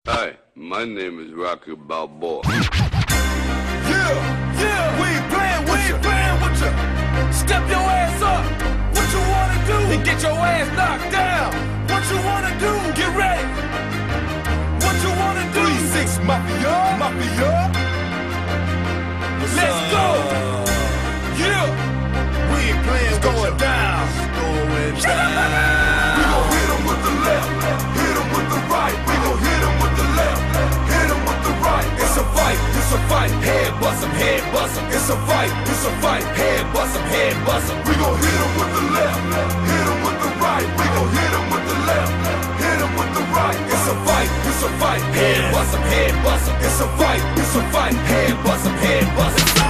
Hi, my name is Rocky Balboa. Yeah, we ain't playing with ya. Step your ass up. What you wanna do? And get your ass knocked down. What you wanna do? Get ready. What you wanna do? 3-6 Mafia. Let's go. Yeah, we ain't playing, going down. We gon' hit 'em with the left, hit 'em with the right. We gon' hit 'em with the left, hit 'em with the right. It's a fight, head bust 'em, head bust 'em. It's a fight, head bust 'em, head bust 'em. We gon' hit 'em with the left, hit 'em with the right. We gon' hit 'em with the left, hit 'em with the right. It's a fight, head bust 'em, head bust 'em. It's a fight, head bust 'em, head bust 'em.